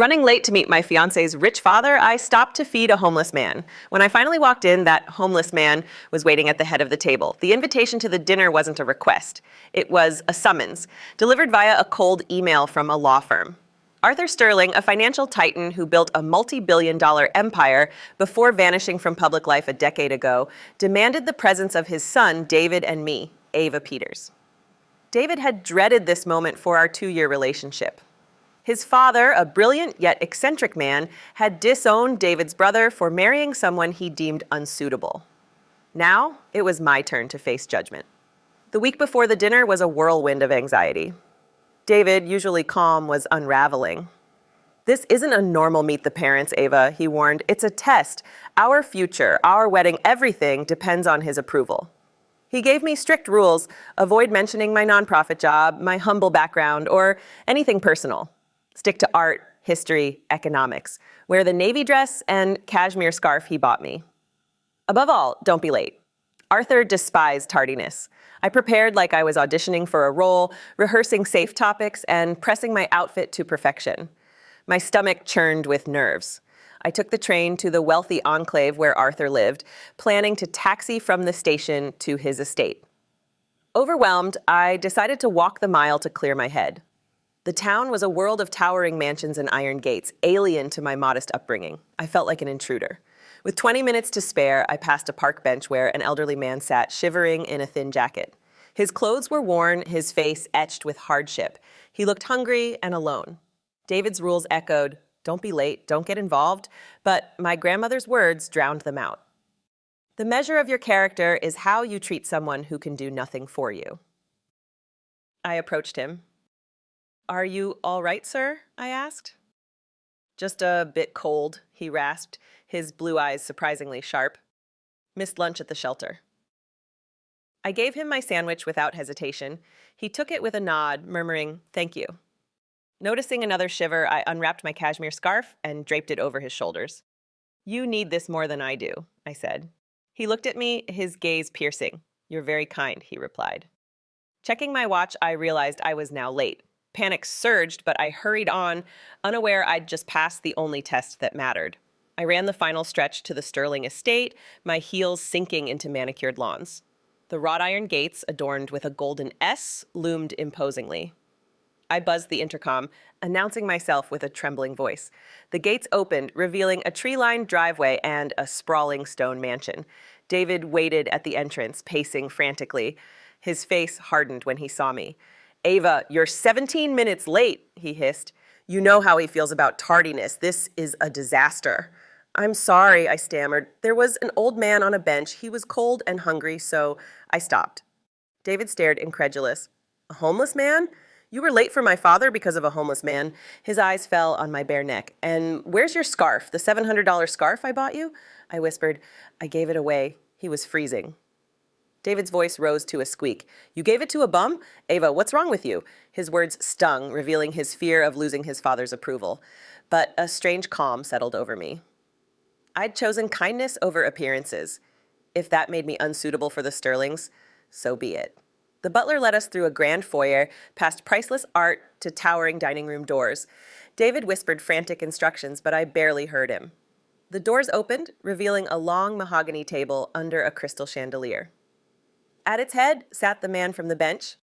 Running late to meet my fiance's rich father, I stopped to feed a homeless man. When I finally walked in, that homeless man was waiting at the head of the table. The invitation to the dinner wasn't a request. It was a summons, delivered via a cold email from a law firm. Arthur Sterling, a financial titan who built a multi-billion-dollar empire before vanishing from public life a decade ago, demanded the presence of his son, David, and me, Ava Peters. David had dreaded this moment for our 2-year relationship. His father, a brilliant yet eccentric man, had disowned David's brother for marrying someone he deemed unsuitable. Now, it was my turn to face judgment. The week before the dinner was a whirlwind of anxiety. David, usually calm, was unraveling. "This isn't a normal meet the parents, Ava," he warned. "It's a test. Our future, our wedding, everything depends on his approval." He gave me strict rules: avoid mentioning my nonprofit job, my humble background, or anything personal. Stick to art, history, economics. Wear the navy dress and cashmere scarf he bought me. Above all, don't be late. Arthur despised tardiness. I prepared like I was auditioning for a role, rehearsing safe topics, and pressing my outfit to perfection. My stomach churned with nerves. I took the train to the wealthy enclave where Arthur lived, planning to taxi from the station to his estate. Overwhelmed, I decided to walk the mile to clear my head. The town was a world of towering mansions and iron gates, alien to my modest upbringing. I felt like an intruder. With 20 minutes to spare, I passed a park bench where an elderly man sat, shivering in a thin jacket. His clothes were worn, his face etched with hardship. He looked hungry and alone. David's rules echoed, "Don't be late, don't get involved," but my grandmother's words drowned them out. The measure of your character is how you treat someone who can do nothing for you. I approached him. "Are you all right, sir?" I asked. "Just a bit cold," he rasped, his blue eyes surprisingly sharp. "Missed lunch at the shelter." I gave him my sandwich without hesitation. He took it with a nod, murmuring, "Thank you." Noticing another shiver, I unwrapped my cashmere scarf and draped it over his shoulders. "You need this more than I do," I said. He looked at me, his gaze piercing. "You're very kind," he replied. Checking my watch, I realized I was now late. Panic surged, but I hurried on, unaware I'd just passed the only test that mattered. I ran the final stretch to the Sterling estate, my heels sinking into manicured lawns. The wrought iron gates, adorned with a golden S, loomed imposingly. I buzzed the intercom, announcing myself with a trembling voice. The gates opened, revealing a tree-lined driveway and a sprawling stone mansion. David waited at the entrance, pacing frantically. His face hardened when he saw me. "Ava, you're 17 minutes late," he hissed. "You know how he feels about tardiness. This is a disaster." "I'm sorry," I stammered. "There was an old man on a bench. He was cold and hungry, so I stopped." David stared incredulous. "A homeless man? You were late for my father because of a homeless man." His eyes fell on my bare neck. "And where's your scarf, the $700 scarf I bought you?" I whispered. "I gave it away." He was freezing. David's voice rose to a squeak. "You gave it to a bum? Ava, what's wrong with you?" His words stung, revealing his fear of losing his father's approval. But a strange calm settled over me. I'd chosen kindness over appearances. If that made me unsuitable for the Sterlings, so be it. The butler led us through a grand foyer, past priceless art to towering dining room doors. David whispered frantic instructions, but I barely heard him. The doors opened, revealing a long mahogany table under a crystal chandelier. At its head sat the man from the bench,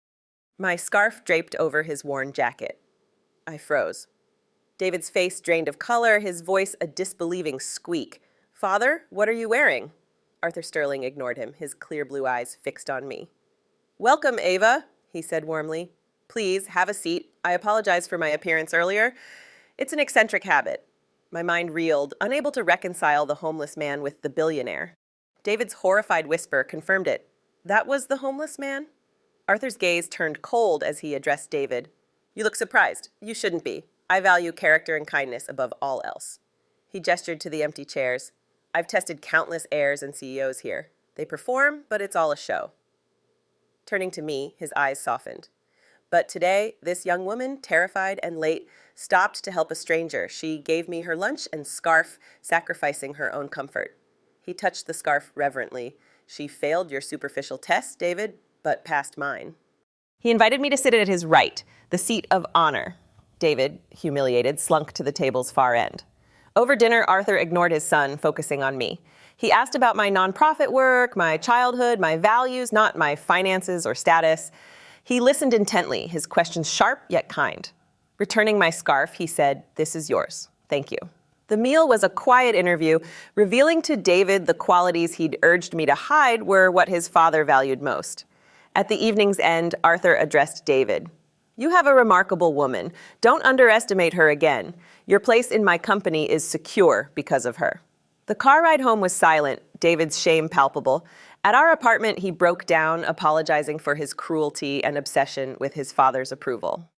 my scarf draped over his worn jacket. I froze. David's face drained of color, his voice a disbelieving squeak. "Father, what are you wearing?" Arthur Sterling ignored him, his clear blue eyes fixed on me. "Welcome, Ava," he said warmly. "Please, have a seat. I apologize for my appearance earlier. It's an eccentric habit." My mind reeled, unable to reconcile the homeless man with the billionaire. David's horrified whisper confirmed it. "That was the homeless man?" Arthur's gaze turned cold as he addressed David. "You look surprised. You shouldn't be. I value character and kindness above all else." He gestured to the empty chairs. "I've tested countless heirs and CEOs here. They perform, but it's all a show." Turning to me, his eyes softened. But today, this young woman, terrified and late, stopped to help a stranger. She gave me her lunch and scarf, sacrificing her own comfort. He touched the scarf reverently. "She failed your superficial test, David, but passed mine." He invited me to sit at his right, the seat of honor. David, humiliated, slunk to the table's far end. Over dinner, Arthur ignored his son, focusing on me. He asked about my nonprofit work, my childhood, my values, not my finances or status. He listened intently, his questions sharp yet kind. Returning my scarf, he said, "This is yours. Thank you." The meal was a quiet interview, revealing to David the qualities he'd urged me to hide were what his father valued most. At the evening's end, Arthur addressed David. "You have a remarkable woman. Don't underestimate her again. Your place in my company is secure because of her." The car ride home was silent, David's shame palpable. At our apartment, he broke down, apologizing for his cruelty and obsession with his father's approval.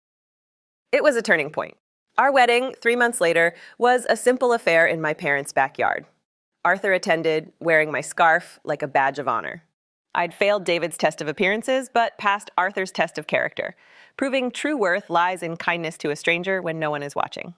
It was a turning point. Our wedding, 3 months later, was a simple affair in my parents' backyard. Arthur attended, wearing my scarf like a badge of honor. I'd failed David's test of appearances, but passed Arthur's test of character, proving true worth lies in kindness to a stranger when no one is watching.